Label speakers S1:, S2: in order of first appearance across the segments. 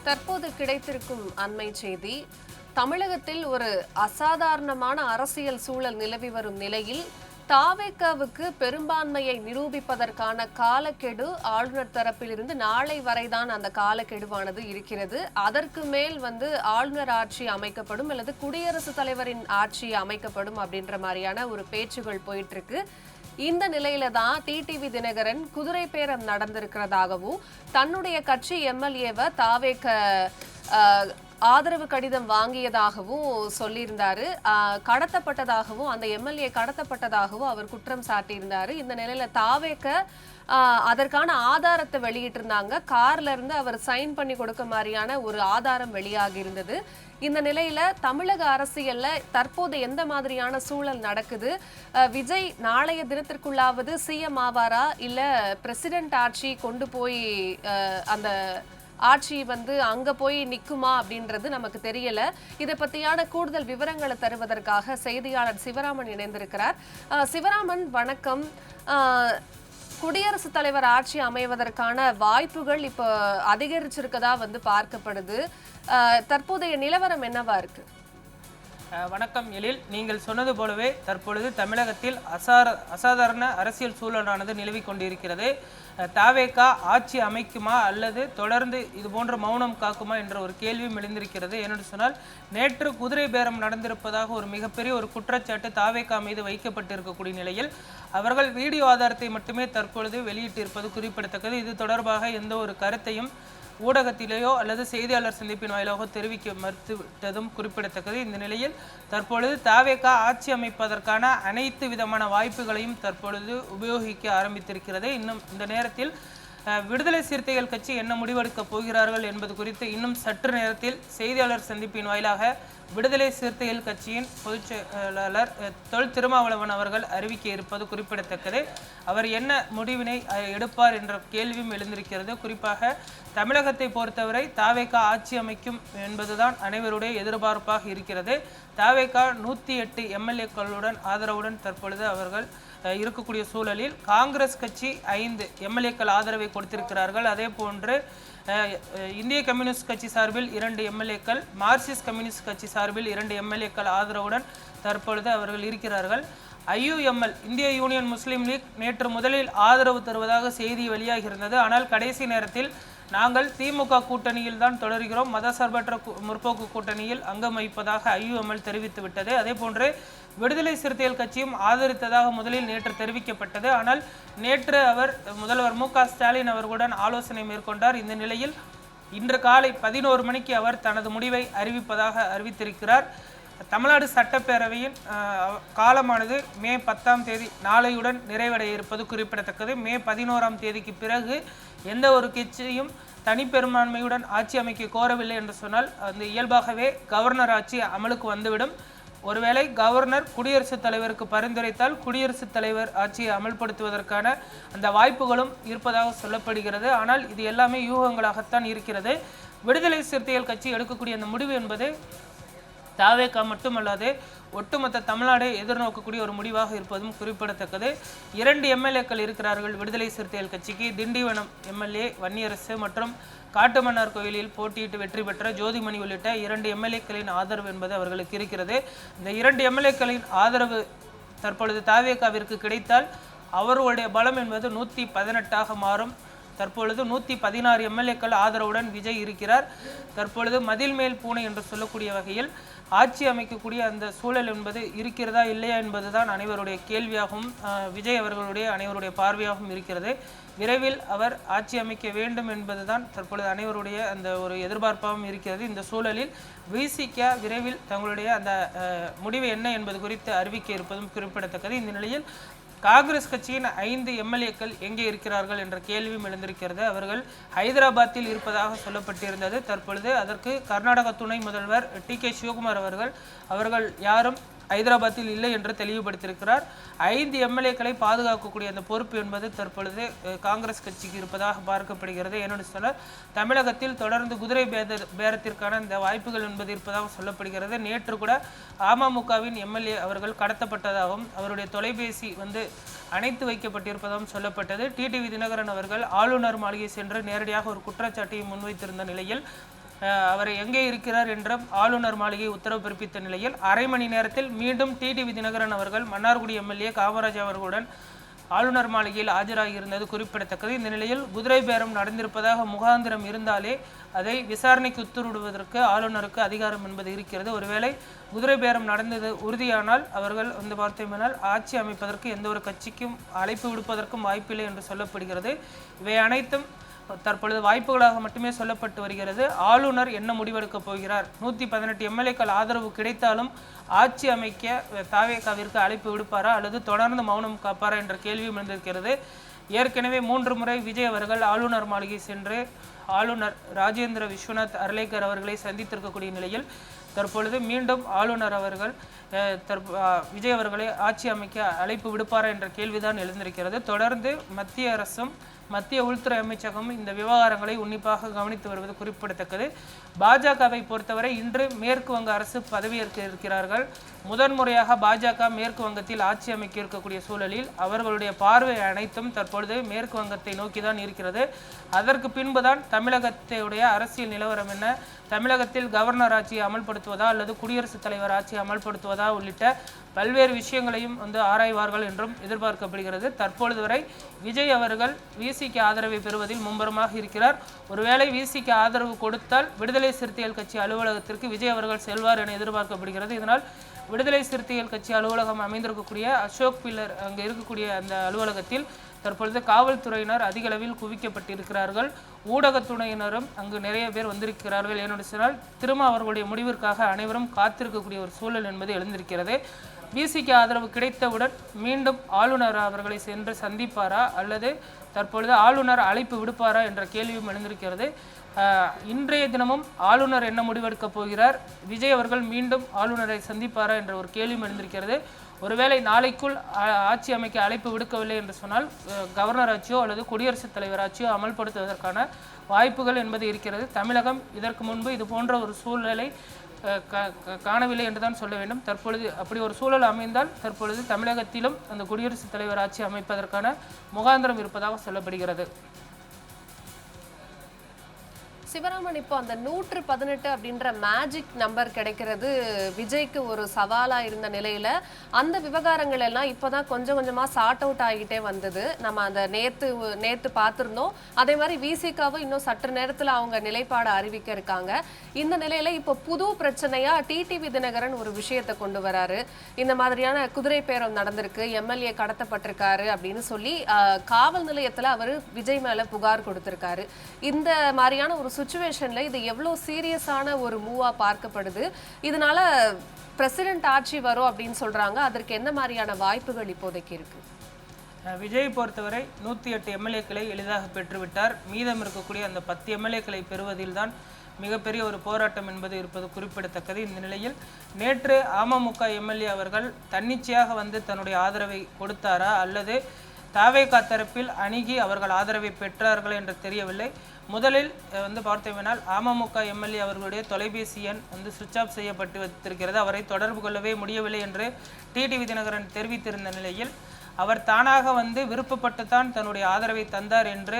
S1: தற்போது கிடைத்திருக்கும் அண்மை செய்தி, தமிழகத்தில் ஒரு அசாதாரணமான அரசியல் சூழல் நிலவி வரும் நிலையில் தாவேகாவுக்கு பெரும்பான்மையை நிரூபிப்பதற்கான காலக்கெடு ஆளுநர் தரப்பிலிருந்து நாளை வரைதான் அந்த காலக்கெடுவானது இருக்கிறது. அதற்கு மேல் ஆளுநர் ஆட்சி அமைக்கப்படும் அல்லது குடியரசுத் தலைவரின் ஆட்சி அமைக்கப்படும் அப்படின்ற மாதிரியான ஒரு பேச்சுகள் போயிட்டு இருக்கு. இந்த நிலையில தான் டிடிவி தினகரன் குதிரை பேரம் நடந்திருக்கிறதாகவும் தன்னுடைய கட்சி எம்எல்ஏவை தாவேக ஆதரவு கடிதம் வாங்கியதாகவும் சொல்லியிருந்தாரு. கடத்தப்பட்டதாகவும் அந்த எம்எல்ஏ கடத்தப்பட்டதாகவும் அவர் குற்றம் சாட்டியிருந்தாரு. இந்த நிலையில தாவேக அதற்கான ஆதாரத்தை வெளியிட்டிருந்தாங்க. கார்ல இருந்து அவர் சைன் பண்ணி கொடுக்க மாதிரியான ஒரு ஆதாரம் வெளியாகி இருந்தது. இந்த நிலையில தமிழக அரசியல்ல தற்போது எந்த மாதிரியான சூழல் நடக்குது? விஜய் நாளைய தினத்திற்குள்ளாவது சிஎம் ஆவாரா, இல்ல பிரசிடென்ட் ஆட்சி கொண்டு போய் அந்த ஆட்சி அங்க போய் நிக்குமா அப்படின்றது நமக்கு தெரியல. இதை பத்தியான கூடுதல் விவரங்களை தருவதற்காக செய்தியாளர் சிவராமன் இணைந்திருக்கிறார். சிவராமன், வணக்கம். குடியரசுத் தலைவர் ஆட்சி அமைவதற்கான வாய்ப்புகள் இப்போ அதிகரிச்சிருக்கதா பார்க்கப்படுது. தற்போதைய நிலவரம் என்னவா இருக்கு?
S2: வணக்கம் எழில், நீங்கள் சொன்னது போலவே தற்பொழுது தமிழகத்தில் அசாதாரண அரசியல் சூழலானது நிலவி கொண்டிருக்கிறது. தாவேகா ஆட்சி அமைக்குமா அல்லது தொடர்ந்து இது போன்ற மௌனம் காக்குமா என்ற ஒரு கேள்வியும் எழுந்திருக்கிறது. ஏனென்று சொன்னால், நேற்று குதிரை பேரம் நடந்திருப்பதாக ஒரு மிகப்பெரிய ஒரு குற்றச்சாட்டு தாவேகா மீது வைக்கப்பட்டிருக்கக்கூடிய நிலையில் அவர்கள் வீடியோ ஆதாரத்தை மட்டுமே தற்பொழுது வெளியிட்டிருப்பது குறிப்பிடத்தக்கது. இது தொடர்பாக எந்த ஒரு கருத்தையும் ஊடகத்திலேயோ அல்லது செய்தியாளர் சந்திப்பின் வாயிலாக தெரிவிக்க மறுத்துவிட்டதும் குறிப்பிடத்தக்கது. இந்த நிலையில் தற்பொழுது தாவேகா ஆட்சி அமைப்பதற்கான அனைத்து விதமான வாய்ப்புகளையும் தற்பொழுது உபயோகிக்க ஆரம்பித்திருக்கிறது. இன்னும் இந்த நேரத்தில் விடுதலை சிறுத்தைகள் கட்சி என்ன முடிவெடுக்கப் போகிறார்கள் என்பது குறித்து இன்னும் சற்று நேரத்தில் செய்தியாளர் சந்திப்பின் வாயிலாக விடுதலை சிறுத்தைகள் கட்சியின் பொதுச் செயலாளர் தொல் திருமாவளவன் அவர்கள் அறிவிக்க இருப்பது குறிப்பிடத்தக்கது. அவர் என்ன முடிவினை எடுப்பார் என்ற கேள்வியும் எழுந்திருக்கிறது. குறிப்பாக தமிழகத்தை பொறுத்தவரை தாவேகா ஆட்சி அமைக்கும் என்பதுதான் அனைவருடைய எதிர்பார்ப்பாக இருக்கிறது. தாவேகா 108 எம்எல்ஏக்களுடன் ஆதரவுடன் தற்பொழுது அவர்கள் இருக்கக்கூடிய சூழலில் காங்கிரஸ் கட்சி 5 எம்எல்ஏக்கள் ஆதரவை கொடுத்திருக்கிறார்கள். அதே போன்று இந்திய கம்யூனிஸ்ட் கட்சி சார்பில் 2 எம்எல்ஏக்கள், மார்க்சிஸ்ட் கம்யூனிஸ்ட் கட்சி சார்பில் 2 எம்எல்ஏக்கள் ஆதரவுடன் தற்பொழுது அவர்கள் இருக்கிறார்கள். IUML இந்திய யூனியன் முஸ்லீம் லீக் நேற்று முதலில் ஆதரவு தருவதாக செய்தி வெளியாகியிருந்தது. ஆனால் கடைசி நேரத்தில் நாங்கள் திமுக கூட்டணியில் தான் தொடர்கிறோம், மதசார்பற்ற முற்போக்கு கூட்டணியில் அங்கம் வகிப்பதாக IUML தெரிவித்துவிட்டது. அதே போன்று விடுதலை சிறுத்தைகள் கட்சியும் ஆதரித்ததாக முதலில் நேற்று தெரிவிக்கப்பட்டது. ஆனால் நேற்று அவர் முதல்வர் மு க ஸ்டாலின் அவர்களுடன் ஆலோசனை மேற்கொண்டார். இந்த நிலையில் இன்று காலை 11 மணிக்கு அவர் தனது முடிவை அறிவித்திருக்கிறார். தமிழ்நாடு சட்டப்பேரவையின் காலமானது மே 10ஆம் தேதி நாளையுடன் நிறைவடைய இருப்பது குறிப்பிடத்தக்கது. மே 11ஆம் தேதிக்கு பிறகு எந்த ஒரு கட்சியும் தனிப்பெரும்பான்மையுடன் ஆட்சி அமைக்க கோரவில்லை என்று சொன்னால் அந்த இயல்பாகவே கவர்னர் ஆட்சி அமலுக்கு வந்துவிடும். ஒருவேளை கவர்னர் குடியரசுத் தலைவருக்கு பரிந்துரைத்தால் குடியரசுத் தலைவர் ஆட்சியை அமல்படுத்துவதற்கான அந்த வாய்ப்புகளும் இருப்பதாக சொல்லப்படுகிறது. ஆனால் இது எல்லாமே யூகங்களாகத்தான் இருக்கிறது. விடுதலை சிறுத்தைகள் கட்சி எடுக்கக்கூடிய அந்த முடிவு என்பது தாவேகா மட்டுமல்லாது ஒட்டுமொத்த தமிழ்நாடை எதிர்நோக்கக்கூடிய ஒரு முடிவாக இருப்பதும் குறிப்பிடத்தக்கது. 2 எம்எல்ஏக்கள் இருக்கிறார்கள் விடுதலை சிறுத்தைகள் கட்சிக்கு. திண்டிவனம் எம்எல்ஏ வன்னியரசு மற்றும் காட்டுமன்னார் கோயிலில் போட்டியிட்டு வெற்றி பெற்ற ஜோதிமணி உள்ளிட்ட 2 எம்எல்ஏக்களின் ஆதரவு என்பது அவர்களுக்கு இருக்கிறது. இந்த 2 எம்எல்ஏக்களின் ஆதரவு தற்பொழுது தாவேகாவிற்கு கிடைத்தால் அவர்களுடைய பலம் என்பது 118ஆக மாறும். தற்பொழுது 116 எம்எல்ஏக்கள் ஆதரவுடன் விஜய் இருக்கிறார். தற்பொழுது மதில் மேல் பூனை என்று சொல்லக்கூடிய வகையில் ஆட்சி அமைக்கக்கூடிய அந்த சூழல் என்பது இருக்கிறதா இல்லையா என்பதுதான் அனைவருடைய கேள்வியாகவும் விஜய் அவர்களுடைய அனைவருடைய பார்வையாகவும் இருக்கிறது. விரைவில் அவர் ஆட்சி அமைக்க வேண்டும் என்பதுதான் தற்பொழுது அனைவருடைய அந்த ஒரு எதிர்பார்ப்பாகவும் இருக்கிறது. இந்த சூழலில் விசிக விரைவில் தங்களுடைய அந்த முடிவு என்ன என்பது குறித்து அறிவிக்க இருப்பதும் குறிப்பிடத்தக்கது. இந்த நிலையில் காங்கிரஸ் கட்சியின் 5 எம்எல்ஏக்கள் எங்கே இருக்கிறார்கள் என்ற கேள்வியும் எழுந்திருக்கிறது. அவர்கள் ஹைதராபாத்தில் இருப்பதாக சொல்லப்பட்டிருந்தது. தற்பொழுது அதற்கு கர்நாடக துணை முதல்வர் TK சிவகுமார் அவர்கள் யாரும் ஹைதராபாத்தில் இல்லை என்று தெளிவுபடுத்தியிருக்கிறார். 5 எம்எல்ஏக்களை பாதுகாக்கக்கூடிய அந்த பொறுப்பு என்பது தற்பொழுது காங்கிரஸ் கட்சிக்கு இருப்பதாக பார்க்கப்படுகிறது. ஏனென்று சொன்னால் தமிழகத்தில் தொடர்ந்து குதிரை பேரத்திற்கான இந்த வாய்ப்புகள் என்பது இருப்பதாக சொல்லப்படுகிறது. நேற்று கூட அமமுகவின் எம்எல்ஏ அவர்கள் கடத்தப்பட்டதாகவும் அவருடைய தொலைபேசி அணைத்து வைக்கப்பட்டிருப்பதாகவும் சொல்லப்பட்டது. டிடிவி தினகரன் அவர்கள் ஆளுநர் மாளிகை சென்று நேரடியாக ஒரு குற்றச்சாட்டை முன்வைத்திருந்த நிலையில் அவர் எங்கே இருக்கிறார் என்றும் ஆளுநர் மாளிகை உத்தரவு பிறப்பித்த நிலையில் அரை மணி நேரத்தில் மீண்டும் டிடிவி தினகரன் அவர்கள் மன்னார்குடி எம்எல்ஏ காமராஜ் அவர்களுடன் ஆளுநர் மாளிகையில் ஆஜராகியிருந்தது குறிப்பிடத்தக்கது. இந்த நிலையில் குதிரை பேரம் நடந்திருப்பதாக முகாந்திரம் இருந்தாலே அதை விசாரணைக்கு உத்தரவிடுவதற்கு ஆளுநருக்கு அதிகாரம் என்பது இருக்கிறது. ஒருவேளை குதிரை பேரம் நடந்தது உறுதியானால் அவர்கள் வந்து பார்த்தோம்னால் ஆட்சி அமைப்பதற்கு எந்த ஒரு கட்சிக்கும் அழைப்பு விடுப்பதற்கும் வாய்ப்பில்லை என்று சொல்லப்படுகிறது. இவை அனைத்தும் தற்பொழுது வாய்ப்புகளாக மட்டுமே சொல்லப்பட்டு வருகிறது. ஆளுநர் என்ன முடிவெடுக்கப் போகிறார்? 118 எம்எல்ஏக்கள் ஆதரவு கிடைத்தாலும் ஆட்சி அமைக்க தாவேகாவிற்கு அழைப்பு விடுப்பாரா அல்லது தொடர்ந்து மௌனம் காப்பாரா என்ற கேள்வியும் எழுந்திருக்கிறது. ஏற்கனவே 3 முறை விஜய் அவர்கள் ஆளுநர் மாளிகை சென்று ஆளுநர் ராஜேந்திர விஸ்வநாத் அர்லேக்கர் அவர்களை சந்தித்திருக்கக்கூடிய நிலையில் தற்பொழுது மீண்டும் ஆளுநர் அவர்கள் விஜய் அவர்களை ஆட்சி அமைக்க அழைப்பு விடுப்பாரா என்ற கேள்விதான் எழுந்திருக்கிறது. தொடர்ந்து மத்திய அரசும் மத்திய உள்துறை அமைச்சகமும் இந்த விவகாரங்களை உன்னிப்பாக கவனித்து வருவது குறிப்பிடத்தக்கது. பாஜகவை பொறுத்தவரை இன்று மேற்கு வங்க அரசு பதவியேற்க இருக்கிறார்கள். முதன்முறையாக பாஜக மேற்கு வங்கத்தில் ஆட்சி அமைக்க இருக்கக்கூடிய சூழலில் அவர்களுடைய பார்வை அனைத்தும் தற்பொழுது மேற்கு வங்கத்தை நோக்கி தான் இருக்கிறது. அதற்கு பின்புதான் தமிழகத்தையுடைய அரசியல் நிலவரம் என்ன, தமிழகத்தில் கவர்னர் ஆட்சியை அமல்படுத்துவதா அல்லது குடியரசுத் தலைவர் ஆட்சியை அமல்படுத்துவதா உள்ளிட்ட பல்வேறு விஷயங்களையும் வந்து ஆராய்வார்கள் என்றும் எதிர்பார்க்கப்படுகிறது. தற்பொழுது வரை விஜய் அவர்கள் விசிக்கு ஆதரவை பெறுவதில் மும்முரமாக இருக்கிறார். ஒருவேளை விசிக்கு ஆதரவு கொடுத்தால் விடுதலை சிறுத்தைகள் கட்சி அலுவலகத்திற்கு விஜய் அவர்கள் செல்வார் என எதிர்பார்க்கப்படுகிறது. இதனால் விடுதலை சிறுத்தைகள் கட்சி அலுவலகம் அமைந்திருக்கக்கூடிய அசோக் பில்லர் அங்கே இருக்கக்கூடிய அந்த அலுவலகத்தில் தற்பொழுது காவல்துறையினர் அதிக அளவில் குவிக்கப்பட்டிருக்கிறார்கள். ஊடகத்துறையினரும் அங்கு நிறைய பேர் வந்திருக்கிறார்கள். ஏனென்று சொன்னால் திரும்ப அவர்களுடைய முடிவிற்காக அனைவரும் காத்திருக்கக்கூடிய ஒரு சூழல் என்பது எழுந்திருக்கிறது. விசிக்கு ஆதரவு கிடைத்தவுடன் மீண்டும் ஆளுநர் அவர்களை சென்று சந்திப்பாரா அல்லது தற்பொழுது ஆளுநர் அழைப்பு விடுப்பாரா என்ற கேள்வியும் எழுந்திருக்கிறது. இன்றைய தினமும் ஆளுநர் என்ன முடிவெடுக்கப் போகிறார், விஜய் அவர்கள் மீண்டும் ஆளுநரை சந்திப்பாரா என்ற ஒரு கேள்வியும் எழுந்திருக்கிறது. ஒருவேளை நாளைக்குள் ஆட்சி அமைக்க அழைப்பு விடுக்கவில்லை என்று சொன்னால் கவர்னர் ஆட்சியோ அல்லது குடியரசுத் தலைவர் ஆட்சியோ அமல்படுத்துவதற்கான வாய்ப்புகள் என்பது இருக்கிறது. தமிழகம் இதற்கு முன்பு இது போன்ற ஒரு சூழலை காணவில்லை என்றுதான் சொல்ல வேண்டும். தற்பொழுது அப்படி ஒரு சூழல் அமைந்தால் தற்பொழுது தமிழகத்திலும் அந்த குடியரசுத் தலைவர் ஆட்சி அமைப்பதற்கான முகாந்திரம் இருப்பதாக சொல்லப்படுகிறது.
S1: சிவராமன், இப்போ அந்த 118 அப்படின்ற மேஜிக் நம்பர் கிடைக்கிறது விஜய்க்கு ஒரு சவாலா இருந்த நிலையில அந்த விவகாரங்கள் எல்லாம் இப்போதான் கொஞ்சம் கொஞ்சமா சார்ட் அவுட் ஆகிட்டே வந்தது. நம்ம அந்த நேத்து பார்த்திருந்தோம். அதே மாதிரி விசிகாவும் இன்னும் சற்று நேரத்துல அவங்க நிலைப்பாடு அறிவிக்க இருக்காங்க. இந்த நிலையில இப்போ புது பிரச்சனையா டிடிவி தினகரன் ஒரு விஷயத்தை கொண்டு வராரு. இந்த மாதிரியான குதிரை பேரம் நடந்திருக்கு, எம்எல்ஏ கடத்தப்பட்டிருக்காரு அப்படின்னு சொல்லி காவல் நிலையத்துல அவர் விஜய் மேல புகார் கொடுத்திருக்காரு. இந்த மாதிரியான ஒரு சிச்சுவேஷன்ல இது எவ்வளவு சீரியஸான ஒரு மூவா பார்க்கப்படுது? இதனால பிரசிடென்ட் ஆட்சி வரும் அப்படின்னு சொல்றாங்க. அதற்கு என்ன மாதிரியான வாய்ப்புகள் இப்போதைக்கு இருக்கு?
S2: விஜய் பொறுத்தவரை 108 எம்எல்ஏக்களை எளிதாக பெற்றுவிட்டார். மீதம் இருக்கக்கூடிய அந்த 10 எம்எல்ஏக்களை பெறுவதில் தான் மிகப்பெரிய ஒரு போராட்டம் என்பது இருப்பது குறிப்பிடத்தக்கது. இந்த நிலையில் நேற்று அமமுக எம்எல்ஏ அவர்கள் தன்னிச்சையாக வந்து தன்னுடைய ஆதரவை கொடுத்தாரா அல்லது தாவேகா தரப்பில் அணுகி அவர்கள் ஆதரவை பெற்றார்கள் என்று தெரியவில்லை. முதலில் வந்து பார்த்தோம்னால் அமமுக எம்எல்ஏ அவர்களுடைய தொலைபேசி எண் வந்து சுவிட்ச் ஆஃப் செய்யப்பட்டு வைத்திருக்கிறது. அவரை தொடர்பு கொள்ளவே முடியவில்லை என்று டிடிவி தினகரன் தெரிவித்திருந்த நிலையில் அவர் தானாக வந்து விருப்பப்பட்டுத்தான் தன்னுடைய ஆதரவை தந்தார் என்று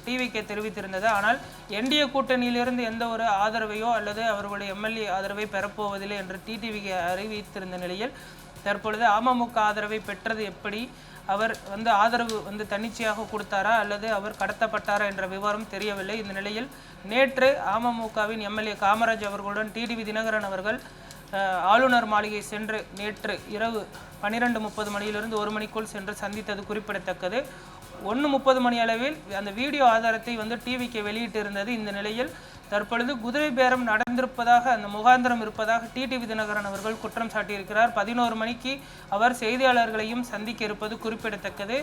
S2: டிவிக்கு தெரிவித்திருந்தது. ஆனால் என்டிஏ கூட்டணியிலிருந்து எந்த ஒரு ஆதரவையோ அல்லது அவர்களுடைய எம்எல்ஏ ஆதரவை பெறப்போவதில்லை என்று டிடிவிக்கு அறிவித்திருந்த நிலையில் தற்பொழுது அமமுக ஆதரவை பெற்றது எப்படி, அவர் வந்து ஆதரவு வந்து தன்னிச்சையாக கொடுத்தாரா அல்லது அவர் கடத்தப்பட்டாரா என்ற விவரம் தெரியவில்லை. இந்த நிலையில் நேற்று அமமுகவின் எம்எல்ஏ காமராஜ் அவர்களுடன் டிடிவி தினகரன் அவர்கள் ஆளுநர் மாளிகை சென்று நேற்று இரவு 12:30 மணியிலிருந்து 1 மணிக்குள் சென்று சந்தித்தது குறிப்பிடத்தக்கது. 1:30 மணி அளவில் அந்த வீடியோ ஆதாரத்தை வந்து டிவிக்கு வெளியிட்டு இருந்தது. இந்த நிலையில் தற்பொழுது குதிரை பேரம் நடந்திருப்பதாக அந்த முகாந்திரம் இருப்பதாக டிடிவி தினகரன் அவர்கள் குற்றம் சாட்டியிருக்கிறார். 11 மணிக்கு அவர் செய்தியாளர்களையும் சந்திக்க இருப்பது குறிப்பிடத்தக்கது.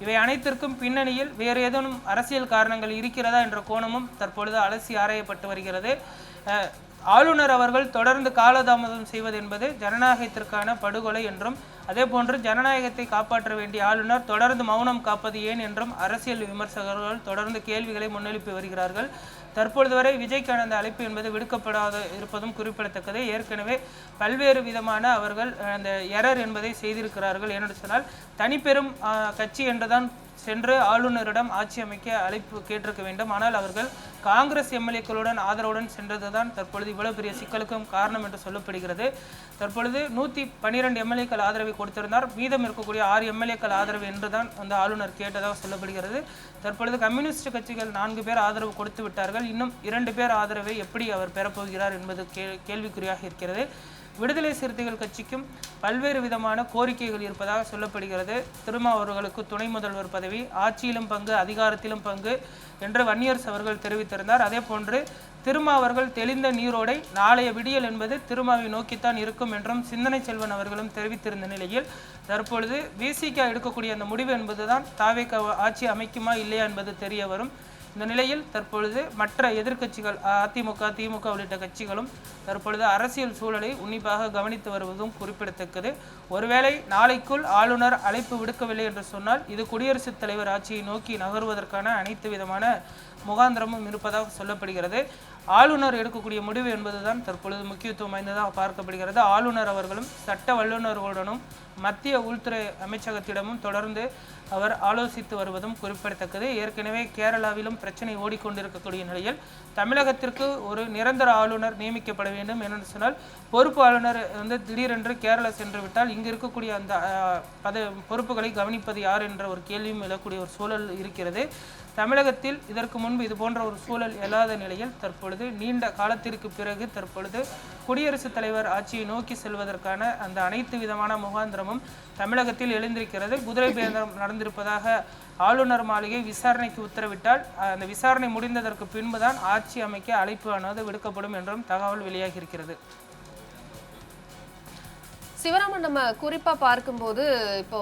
S2: இவை அனைத்திற்கும் பின்னணியில் வேறு ஏதேனும் அரசியல் காரணங்கள் இருக்கிறதா என்ற கோணமும் தற்பொழுது அலசி ஆராயப்பட்டு வருகிறது. ஆளுநர் அவர்கள் தொடர்ந்து காலதாமதம் செய்வது என்பது ஜனநாயகத்திற்கான படுகொலை என்றும் அதே போன்று ஜனநாயகத்தை காப்பாற்ற வேண்டிய ஆளுநர் தொடர்ந்து மௌனம் காப்பது ஏன் என்றும் அரசியல் விமர்சகர்கள் தொடர்ந்து கேள்விகளை முன்னெழுப்பி வருகிறார்கள். தற்பொழுது வரை விஜய்க்கான அந்த அழைப்பு என்பது விடுக்கப்படாத இருப்பதும் குறிப்பிடத்தக்கது. ஏற்கனவே பல்வேறு விதமான அவர்கள் அந்த எரர் என்பதை செய்திருக்கிறார்கள். ஏனென்று சொன்னால் தனிப்பெரும் கட்சி என்றுதான் சென்று ஆளுநரிடம் ஆட்சி அமைக்க அழைப்பு கேட்டிருக்க வேண்டும். ஆனால் அவர்கள் காங்கிரஸ் எம்எல்ஏக்களுடன் ஆதரவுடன் சென்றதுதான் தற்பொழுது இவ்வளவு பெரிய சிக்கலுக்கும் காரணம் என்று சொல்லப்படுகிறது. தற்பொழுது 112 எம்எல்ஏக்கள் ஆதரவை கொடுத்திருந்தார். மீதம் இருக்கக்கூடிய 6 எம்எல்ஏக்கள் ஆதரவு என்றுதான் அந்த ஆளுநர் கேட்டதாக சொல்லப்படுகிறது. தற்பொழுது கம்யூனிஸ்ட் கட்சிகள் 4 பேர் ஆதரவு கொடுத்து விட்டார்கள். இன்னும் 2 பேர் ஆதரவை எப்படி அவர் பெறப்போகிறார் என்பது கேள்விக்குறியாக இருக்கிறது. விடுதலை சிறுத்தைகள் கட்சிக்கும் பல்வேறு விதமான கோரிக்கைகள் இருப்பதாக சொல்லப்படுகிறது. திருமாவர்களுக்கு துணை முதல்வர் பதவி, ஆட்சியிலும் பங்கு, அதிகாரத்திலும் பங்கு என்று வன்னியரசு அவர்கள் தெரிவித்திருந்தார். அதே போன்று திருமாவர்கள் தெளிந்த நீரோடை நாளைய விடியல் என்பது திருமாவை நோக்கித்தான் இருக்கும் என்றும் சிந்தனை செல்வன் அவர்களும் தெரிவித்திருந்த நிலையில் தற்பொழுது விசிக எடுக்கக்கூடிய அந்த முடிவு என்பதுதான் தாவேக ஆட்சி அமைக்குமா இல்லையா என்பது தெரிய வரும். இந்த நிலையில் தற்பொழுது மற்ற எதிர்க்கட்சிகள் அதிமுக, திமுக உள்ளிட்ட கட்சிகளும் தற்பொழுது அரசியல் சூழலை உன்னிப்பாக கவனித்து வருவதும் குறிப்பிடத்தக்கது. ஒருவேளை நாளைக்குள் ஆளுநர் அழைப்பு விடுக்கவில்லை என்று சொன்னால் இது குடியரசுத் தலைவர் ஆட்சியை நோக்கி நகர்வதற்கான அனைத்து விதமான முகாந்திரமும் இருப்பதாக சொல்லப்படுகிறது. ஆளுநர் எடுக்கக்கூடிய முடிவு என்பதுதான் தற்பொழுது முக்கியத்துவம் வாய்ந்ததாக பார்க்கப்படுகிறது. ஆளுநர் அவர்களும் சட்ட வல்லுநர்களுடனும் மத்திய உள்துறை அமைச்சகத்திடமும் தொடர்ந்து அவர் ஆலோசித்து வருவதும் குறிப்பிடத்தக்கது. ஏற்கனவே கேரளாவிலும் பிரச்சனை ஓடிக்கொண்டிருக்கக்கூடிய நிலையில் தமிழகத்திற்கு ஒரு நிரந்தர ஆளுநர் நியமிக்கப்பட வேண்டும் என்று சொன்னால் பொறுப்பு ஆளுநர் திடீரென்று கேரளா சென்று விட்டால் இங்கு இருக்கக்கூடிய அந்த பொறுப்புகளை கவனிப்பது யார் என்ற ஒரு கேள்வியும் எழக்கூடிய ஒரு சூழல் இருக்கிறது. தமிழகத்தில் இதற்கு முன்பு இது போன்ற ஒரு சூழல் எழாத நிலையில் தற்பொழுது நீண்ட காலத்திற்கு பிறகு தற்பொழுது குடியரசுத் தலைவர் ஆட்சியை நோக்கி செல்வதற்கான அந்த அனைத்து விதமான முகாந்திரமும் தமிழகத்தில் எழுந்திருக்கிறது. குதிரை பேரம் நடந்திருப்பதாக ஆளுநர் மாளிகை விசாரணைக்கு உத்தரவிட்டால் அந்த விசாரணை முடிந்ததற்கு பின்புதான் ஆட்சி அமைக்க அழைப்பு ஆனது விடுக்கப்படும் என்றும் தகவல் வெளியாகி இருக்கிறது.
S1: சிவராமன், நம்ம குறிப்பா பார்க்கும்போது இப்போ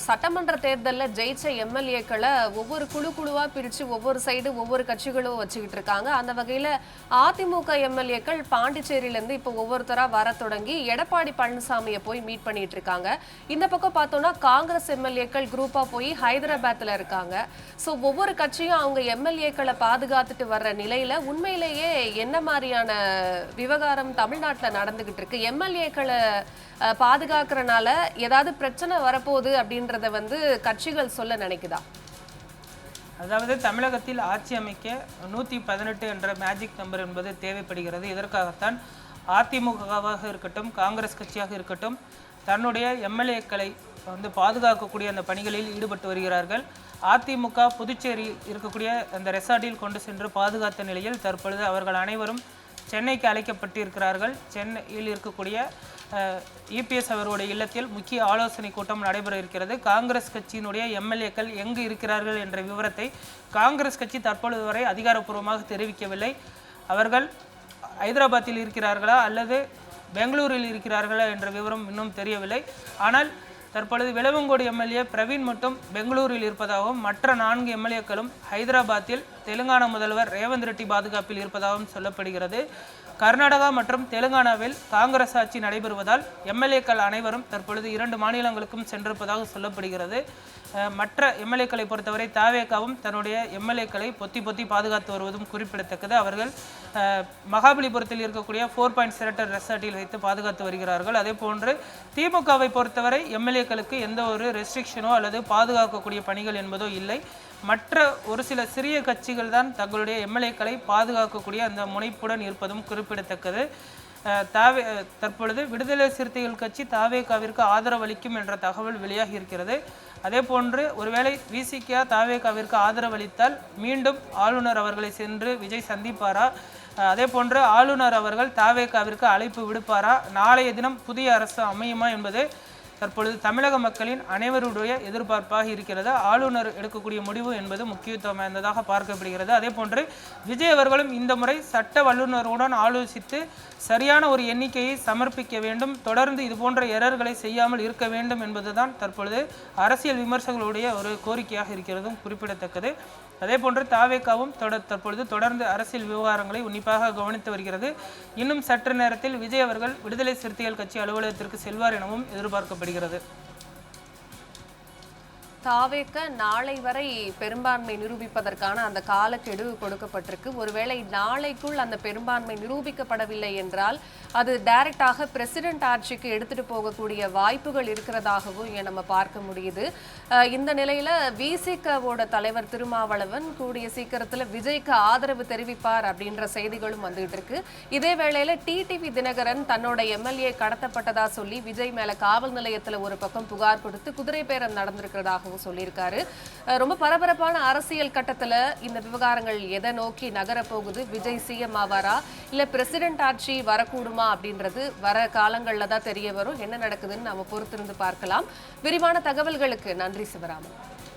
S1: சட்டமன்ற தேர்தலில் ஜெயிச்ச எம்எல்ஏக்களை ஒவ்வொரு குழுவா பிரிச்சு ஒவ்வொரு சைடு ஒவ்வொரு கட்சிகளும் வச்சுக்கிட்டு இருக்காங்க. அந்த வகையில அதிமுக எம்எல்ஏக்கள் பாண்டிச்சேரியிலேருந்து இப்போ ஒவ்வொருத்தரா வர தொடங்கி எடப்பாடி பழனிசாமியை போய் மீட் பண்ணிட்டு இருக்காங்க. இந்த பக்கம் பார்த்தோம்னா காங்கிரஸ் எம்எல்ஏக்கள் குரூப்பா போய் ஹைதராபாத்ல இருக்காங்க. ஸோ ஒவ்வொரு கட்சியும் அவங்க எம்எல்ஏக்களை பாதுகாத்துட்டு வர்ற நிலையில உண்மையிலேயே என்ன மாதிரியான விவகாரம் தமிழ்நாட்டில் நடந்துகிட்டு இருக்கு? எம்எல்ஏக்களை பாதுகாக்கிறனால ஏதாவது பிரச்சனை வரப்போகுது அப்படின்றத கட்சிகள் சொல்ல நினைக்குதா?
S2: அதாவது தமிழகத்தில் ஆட்சி அமைக்க 118 என்ற மேஜிக் நம்பர் என்பது தேவைப்படுகிறது. இதற்காகத்தான் அதிமுகவாக இருக்கட்டும், காங்கிரஸ் கட்சியாக இருக்கட்டும் தன்னுடைய எம்எல்ஏக்களை பாதுகாக்கக்கூடிய அந்த பணிகளில் ஈடுபட்டு வருகிறார்கள். அதிமுக புதுச்சேரி இருக்கக்கூடிய அந்த ரெசார்ட்டில் கொண்டு சென்று பாதுகாத்த நிலையில் தற்பொழுது அவர்கள் அனைவரும் சென்னைக்கு அழைக்கப்பட்டிருக்கிறார்கள். சென்னையில் இருக்கக்கூடிய இபிஎஸ் அவருடைய இல்லத்தில் முக்கிய ஆலோசனை கூட்டம் நடைபெற இருக்கிறது. காங்கிரஸ் கட்சியினுடைய எம்எல்ஏக்கள் எங்கு இருக்கிறார்கள் என்ற விவரத்தை காங்கிரஸ் கட்சி தற்பொழுது வரை அதிகாரப்பூர்வமாக தெரிவிக்கவில்லை. அவர்கள் ஹைதராபாத்தில் இருக்கிறார்களா அல்லது பெங்களூரில் இருக்கிறார்களா என்ற விவரம் இன்னும் தெரியவில்லை. ஆனால் தற்பொழுது விளவங்கோடு எம்எல்ஏ பிரவீன் மட்டும் பெங்களூரில் இருப்பதாகவும் மற்ற 4 எம்எல்ஏக்களும் ஹைதராபாத்தில் தெலுங்கானா முதல்வர் ரேவந்த் ரெட்டி பாதுகாப்பில் இருப்பதாகவும் சொல்லப்படுகிறது. கர்நாடகா மற்றும் தெலுங்கானாவில் காங்கிரஸ் ஆட்சி நடைபெறுவதால் எம்எல்ஏக்கள் அனைவரும் தற்பொழுது 2 மாநிலங்களுக்கும் சென்றிருப்பதாக சொல்லப்படுகிறது. மற்ற எம்எல்ஏக்களை பொறுத்தவரை தாவேகாவும் தன்னுடைய எம்எல்ஏக்களை பொத்தி பாதுகாத்து வருவதும் குறிப்பிடத்தக்கது. அவர்கள் மகாபலிபுரத்தில் இருக்கக்கூடிய 4 பாயிண்ட் ஷெல்டர் ரெசார்ட்டில் வைத்து பாதுகாத்து வருகிறார்கள். அதே போன்று திமுகவை பொறுத்தவரை எம்எல்ஏக்களுக்கு எந்த ஒரு ரெஸ்ட்ரிக்ஷனோ அல்லது பாதுகாக்கக்கூடிய பணிகள் என்பதோ இல்லை. மற்ற ஒரு சில சிறிய கட்சிகள் தான் தங்களுடைய எம்எல்ஏக்களை பாதுகாக்கக்கூடிய அந்த முனைப்புடன் இருப்பதும் குறிப்பிடத்தக்கது. தற்பொழுது விடுதலை சிறுத்தைகள் கட்சி தாவேகாவிற்கு ஆதரவளிக்கும் என்ற தகவல் வெளியாகி இருக்கிறது. அதே போன்று ஒருவேளை விசிக தாவேகாவிற்கு ஆதரவளித்தால் மீண்டும் ஆளுநர் அவர்களை சென்று விஜய் சந்திப்பாரா? அதே போன்று ஆளுநர் அவர்கள் தாவேகாவிற்கு அழைப்பு விடுப்பாரா? நாளைய தினம் புதிய அரசு அமையுமா என்பது தற்பொழுது தமிழக மக்களின் அனைவருடைய எதிர்பார்ப்பாக இருக்கிறது. ஆளுநர் எடுக்கக்கூடிய முடிவு என்பது முக்கியத்துவம் வாய்ந்ததாக பார்க்கப்படுகிறது. அதே போன்று விஜய் அவர்களும் இந்த முறை சட்ட வல்லுநருடன் ஆலோசித்து சரியான ஒரு எண்ணிக்கையை சமர்ப்பிக்க வேண்டும், தொடர்ந்து இது போன்ற எரர்களை செய்யாமல் இருக்க வேண்டும் என்பதுதான் தற்பொழுது அரசியல் விமர்சகர்களுடைய ஒரு கோரிக்கையாக இருக்கிறதும் குறிப்பிடத்தக்கது. அதே போன்று தாவேகாவும் தற்பொழுது தொடர்ந்து அரசியல் விவகாரங்களை உன்னிப்பாக கவனித்து வருகிறது. இன்னும் சற்று நேரத்தில் விஜய் அவர்கள் விடுதலை சிறுத்தைகள் கட்சி அலுவலகத்திற்கு செல்வார் எனவும் எதிர்பார்க்கப்படுகிறது.
S1: தாவேக்க நாளை வரை பெரும்பான்மை நிரூபிப்பதற்கான அந்த காலக்கெடு கொடுக்கப்பட்டிருக்கு. ஒருவேளை நாளைக்குள் அந்த பெரும்பான்மை நிரூபிக்கப்படவில்லை என்றால் அது டைரக்டாக பிரசிடென்ட் ஆட்சிக்கு எடுத்துட்டு போகக்கூடிய வாய்ப்புகள் இருக்கிறதாகவும் இங்க நம்ம பார்க்க முடியுது. இந்த நிலையில விசிகவோட தலைவர் திருமாவளவன் கூடிய சீக்கிரத்துல விஜய்க்கு ஆதரவு தெரிவிப்பார் அப்படின்ற செய்திகளும் வந்துகிட்டு இருக்கு. இதே வேளையில டிடிவி தினகரன் தன்னோட எம்எல்ஏ கடத்தப்பட்டதா சொல்லி விஜய் மேல காவல் நிலையத்துல ஒரு பக்கம் புகார் கொடுத்து குதிரை பேரம் நடந்திருக்கிறதாகவும் சொல்லியிருக்காரு. ரொம்ப பரபரப்பான அரசியல் கட்டத்துல இந்த விவகாரங்கள் எதை நோக்கி நகர போகுது? விஜய் சிஎம் ஆவாரா இல்ல பிரசிடென்ட் ஆட்சி வரக்கூடுமா அப்படின்றது வர காலங்கள்ல தான் தெரிய வரும். என்ன நடக்குதுன்னு நாம பொறுத்திருந்து பார்க்கலாம். விரிவான தகவல்களுக்கு நன்றி சிவராமன்.